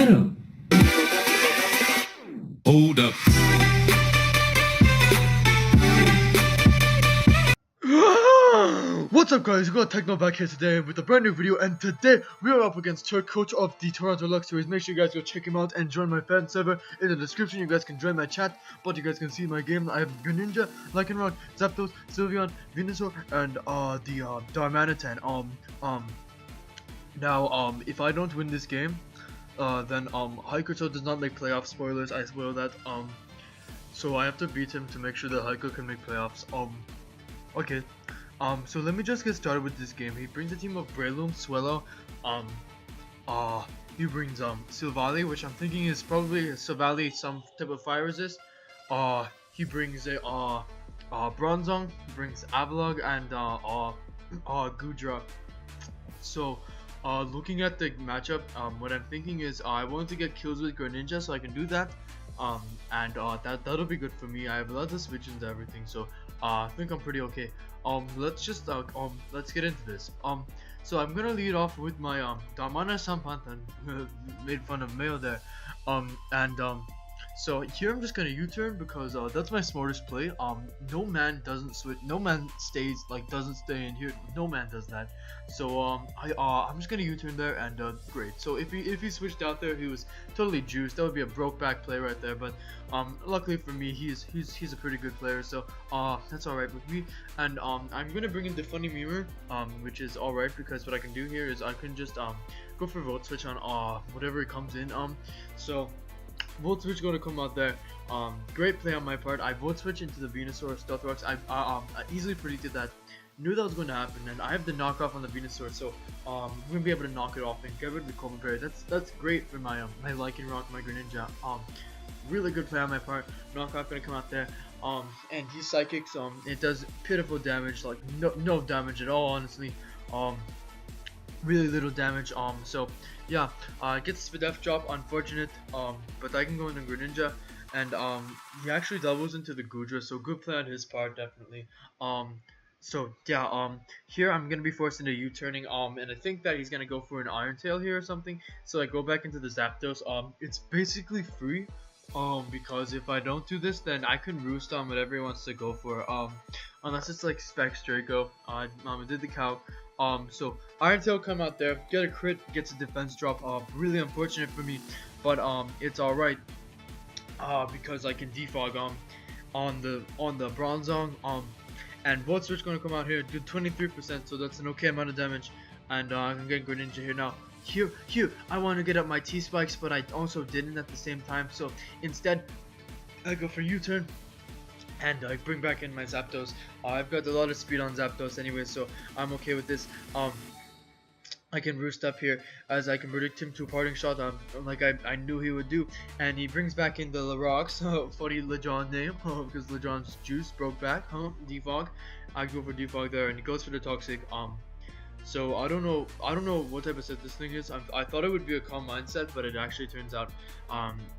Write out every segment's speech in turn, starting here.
Shadow. Hold up. What's up guys, we got Techno back here today with a brand new video, and today we are up against Turk, coach of the Toronto Luxrays. Make sure you guys go check him out and join my fan server in the description. You guys can join my chat, but you guys can see my game. I have Greninja, Lycanroc, Zapdos, Sylveon, Venusaur, and the Darmanitan. Now if I don't win this game, then Haikuto does not make playoffs. Spoilers, I spoil that. So I have to beat him to make sure that Haiko can make playoffs. Okay. So let me just get started with this game. He brings a team of Breloom, Swellow, he brings Silvally, which I'm thinking is probably Silvally, some type of fire resist. He brings a Bronzong, he brings Avalog, and Goodra. So looking at the matchup, what I'm thinking is I want to get kills with Greninja, so I can do that. That'll be good for me. I have lots of switches and everything, so I think I'm pretty okay. Let's just let's get into this. So I'm gonna lead off with my Damana Sampantan. Made fun of Mayo there. So here I'm just gonna U-turn because that's my smartest play. No man doesn't switch. No man stays doesn't stay in here. No man does that. So I'm just gonna U-turn there, and great. So if he switched out there, he was totally juiced. That would be a broke back play right there. But luckily for me, he's a pretty good player. So that's all right with me. And I'm gonna bring in the funny Mirror, which is all right because what I can do here is I can just go for Volt Switch on whatever it comes in. So Volt Switch going to come out there. Great play on my part. I Volt Switch into the Venusaur, Stealth Rocks. I easily predicted that. Knew that was going to happen, and I have the knockoff on the Venusaur, so I'm going to be able to knock it off and get rid of the Coleman Berry. That's great for my my Lycanroc, my Greninja. Really good play on my part. Knockoff going to come out there. And he's Psychic, so it does pitiful damage, like no damage at all, honestly. Really little damage. So yeah, gets the def drop, unfortunate. But I can go into Greninja, and he actually doubles into the Goodra, so good play on his part, definitely. So yeah, here I'm gonna be forced into U-turning, and I think that he's gonna go for an Iron Tail here or something. So I go back into the Zapdos. It's basically free. Because if I don't do this, then I can roost on whatever he wants to go for. Unless it's like Specs Draco. I did the Cow. So Iron Tail come out there, get a crit, gets a defense drop. Really unfortunate for me, but it's all right. Because I can defog on the Bronzong. And Volt Switch gonna come out here, do 23%, so that's an okay amount of damage. And I can get Greninja here now. Here, I want to get up my T-Spikes, but I also didn't at the same time, so instead, I go for U-turn, and I bring back in my Zapdos. I've got a lot of speed on Zapdos anyway, so I'm okay with this. I can roost up here, as I can predict him to parting shot, like I knew he would do, and he brings back in the Larox, funny Lejon name, because Lejon's juice broke back, defog. I go for defog there, and he goes for the Toxic. So I don't know what type of set this thing is. I thought it would be a calm mindset, but it actually turns out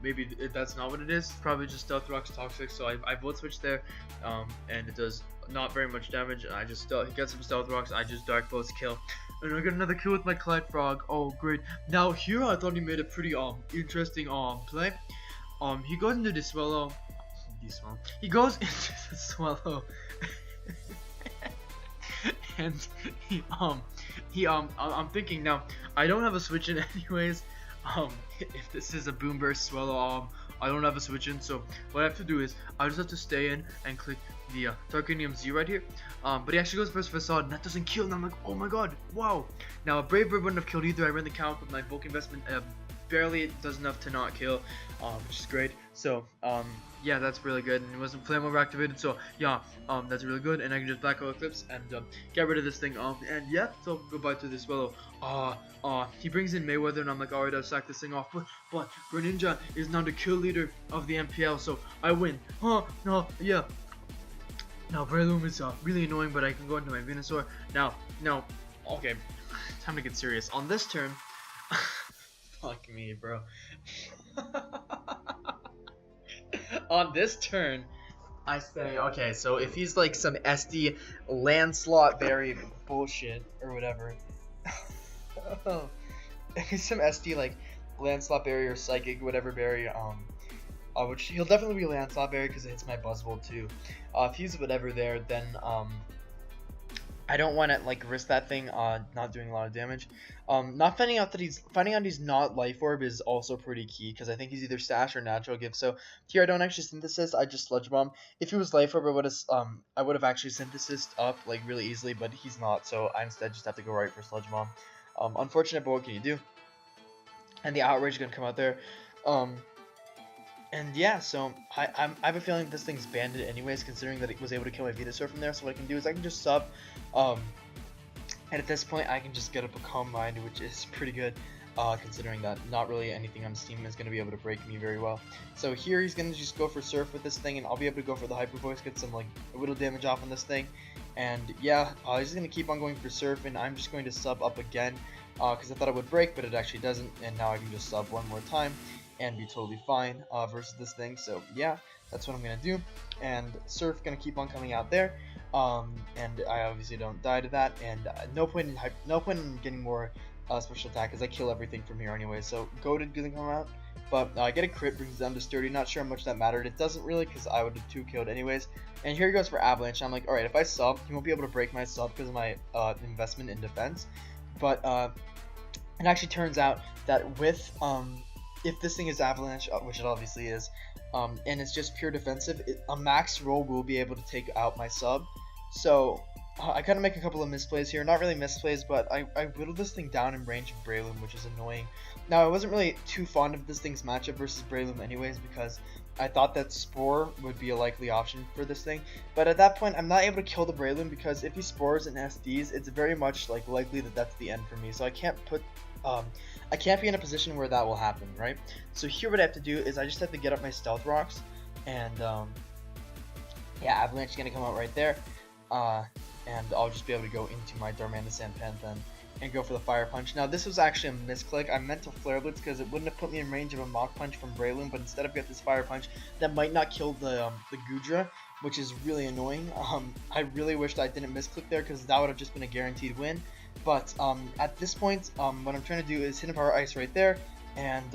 maybe that's not what it is. It's probably just Stealth Rocks Toxic. So I Volt Switch there, and it does not very much damage. And I just he gets some Stealth Rocks. I just Dark Pulse kill, and I get another kill with my Clyde Frog. Oh great! Now here I thought he made a pretty interesting play. He goes into the Swellow. He goes into the Swellow. And I'm thinking now, I don't have a switch in anyways. If this is a Boom Burst Swellow, I don't have a switch in, so what I have to do is I just have to stay in and click the Tarkanium Z right here. But he actually goes first Facade, and that doesn't kill, and I'm like, oh my god, wow. Now a Brave Bird wouldn't have killed either. I ran the count with my bulk investment, barely does enough to not kill, which is great. So yeah, that's really good, and it wasn't flame over activated, so yeah, that's really good, and I can just back out Eclipse and get rid of this thing. And yeah, so goodbye to this Swellow. He brings in Mayweather, and I'm like, alright, I'll sack this thing off, but Greninja is now the kill leader of the NPL, so I win. No, yeah. Now Breloom is really annoying, but I can go into my Venusaur. Now, okay, time to get serious. On this turn, fuck me, bro. On this turn, I say, okay, so if he's like some SD Lancelot Berry bullshit or whatever, if he's some SD like Landslot Berry or Psychic, whatever berry, which he'll definitely be Landslot Berry because it hits my Buzzwole too. If he's whatever there, then I don't want to like risk that thing not doing a lot of damage. Not finding out he's not Life Orb is also pretty key because I think he's either Stash or Natural Gift. So here I don't actually Synthesis, I just Sludge Bomb. If he was Life Orb, I would have actually Synthesised up like really easily, but he's not, so I instead just have to go right for Sludge Bomb. Unfortunate, but what can you do? And the Outrage is gonna come out there. And yeah, so I have a feeling this thing's banded anyways, considering that it was able to kill my Venusaur from there. So what I can do is I can just sub, and at this point I can just get up a Calm Mind, which is pretty good, considering that not really anything on his team is going to be able to break me very well. So here he's going to just go for Surf with this thing, and I'll be able to go for the Hyper Voice, get some like a little damage off on this thing. And yeah, he's just going to keep on going for Surf, and I'm just going to sub up again, because I thought it would break, but it actually doesn't, and now I can just sub one more time and be totally fine versus this thing. So yeah, that's what I'm gonna do, and Surf gonna keep on coming out there, and I obviously don't die to that, and no point in getting more special attack because I kill everything from here anyway. So Goaded gonna come out, but I get a crit, brings down to Sturdy. Not sure how much that mattered. It doesn't really because I would have 2-killed anyways. And here he goes for Avalanche. I'm like, alright, if I sub, he won't be able to break my sub because of my investment in defense. But it actually turns out that with if this thing is Avalanche, which it obviously is, and it's just pure defensive, a max roll will be able to take out my sub. So I kind of make a couple of misplays here. Not really misplays, but I whittled this thing down in range of Breloom, which is annoying. Now, I wasn't really too fond of this thing's matchup versus Breloom anyways, because I thought that Spore would be a likely option for this thing. But at that point, I'm not able to kill the Breloom, because if he Spores and SDs, it's very much like likely that that's the end for me. So I can't put I can't be in a position where that will happen, right? So here what I have to do is I just have to get up my Stealth Rocks, and yeah, Avalanche is going to come out right there, and I'll just be able to go into my Darmanitan Pantheon and go for the Fire Punch. Now this was actually a misclick. I meant to Flare Blitz because it wouldn't have put me in range of a Mach Punch from Breloom, but instead I've got this Fire Punch that might not kill the Goodra, which is really annoying. I really wished I didn't misclick there because that would have just been a guaranteed win. But at this point, what I'm trying to do is hit a Power Ice right there, and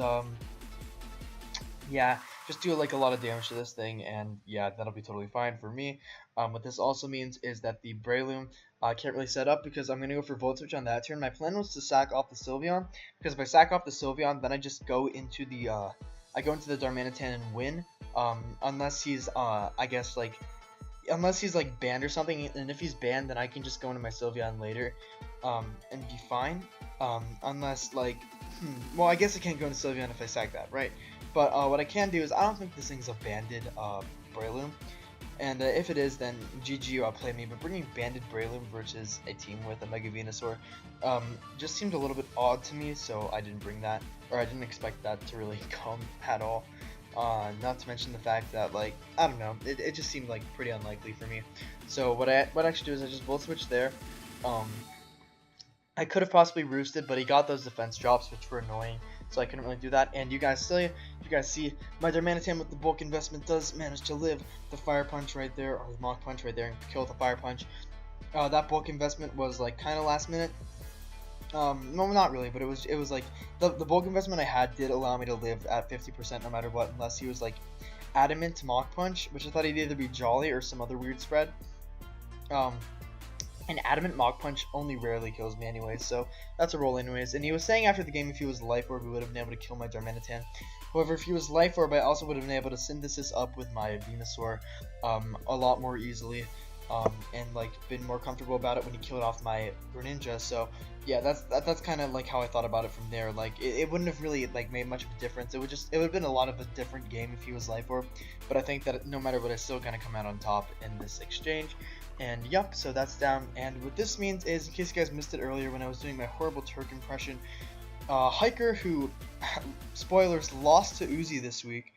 yeah, just do like a lot of damage to this thing, and yeah, that'll be totally fine for me. What this also means is that the Breloom can't really set up because I'm going to go for Volt Switch on that turn. My plan was to sack off the Sylveon, because if I sack off the Sylveon, then I just go into the Darmanitan and win, unless he's I guess like unless he's like banned or something, and if he's banned, then I can just go into my Sylveon later and be fine, unless like well, I guess I can't go into Sylveon if I sack that, right? But what I can do is I don't think this thing's a banded Breloom, and if it is, then GG, play me. But bringing banded Breloom versus a team with a Mega Venusaur just seemed a little bit odd to me, so I didn't bring that, or I didn't expect that to really come at all. Not to mention the fact that, like, I don't know, it just seemed like pretty unlikely for me. So what I actually do is I just Volt Switch there. I could have possibly roosted, but he got those defense drops, which were annoying, so I couldn't really do that. And you guys see my Darmanitan with the bulk investment does manage to live the Fire Punch right there, or the Mach Punch right there, and kill the Fire Punch. That bulk investment was like kind of last minute. No, not really, but it was like the bulk investment I had did allow me to live at 50% no matter what, unless he was like adamant to Mach Punch, which I thought he'd either be Jolly or some other weird spread. And Adamant Mach Punch only rarely kills me anyways, so that's a roll anyways. And he was saying after the game if he was Life Orb, we would have been able to kill my Darmanitan. However, if he was Life Orb, I also would have been able to Synthesis up with my Venusaur a lot more easily, and like been more comfortable about it when he killed off my Greninja. So yeah, that's kind of like how I thought about it from there. Like it wouldn't have really like made much of a difference. It would have been a lot of a different game if he was Life Orb. But I think that no matter what, it's still gonna come out on top in this exchange. And yep, so that's down. And what this means is, in case you guys missed it earlier when I was doing my horrible Turk impression, Hiker, who, spoilers, lost to Uzi this week,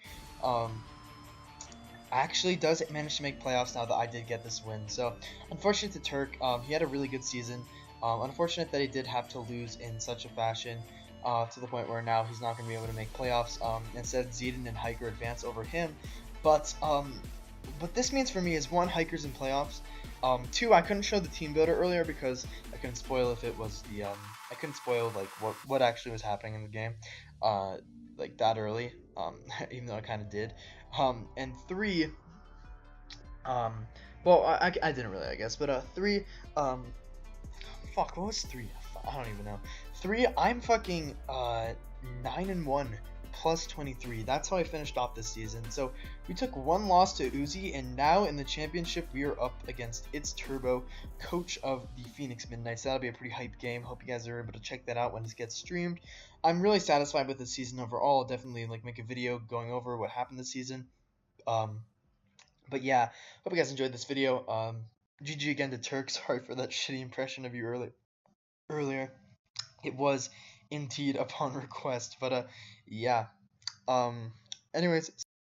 actually does manage to make playoffs now that I did get this win. So, unfortunate to Turk, he had a really good season. Unfortunate that he did have to lose in such a fashion, to the point where now he's not going to be able to make playoffs. Instead, Zedin and Hiker advance over him. But what this means for me is, one, Hiker's in playoffs. Two, I couldn't show the team builder earlier because I couldn't spoil if it was the I couldn't spoil like what actually was happening in the game, like that early. Even though I kind of did. And three, um, well I didn't really I guess, but three, fuck, what was three? I don't even know. Three, I'm fucking 9-1 plus 23. That's how I finished off this season. So we took one loss to Uzi, and now in the championship we are up against It's Turbo, coach of the Phoenix Midnights. That'll be a pretty hype game. Hope you guys are able to check that out when it gets streamed. I'm really satisfied with the season overall. I'll definitely like make a video going over what happened this season. But yeah, hope you guys enjoyed this video. GG again to Turk. Sorry for that shitty impression of you earlier. It was indeed upon request, but yeah. Um anyways,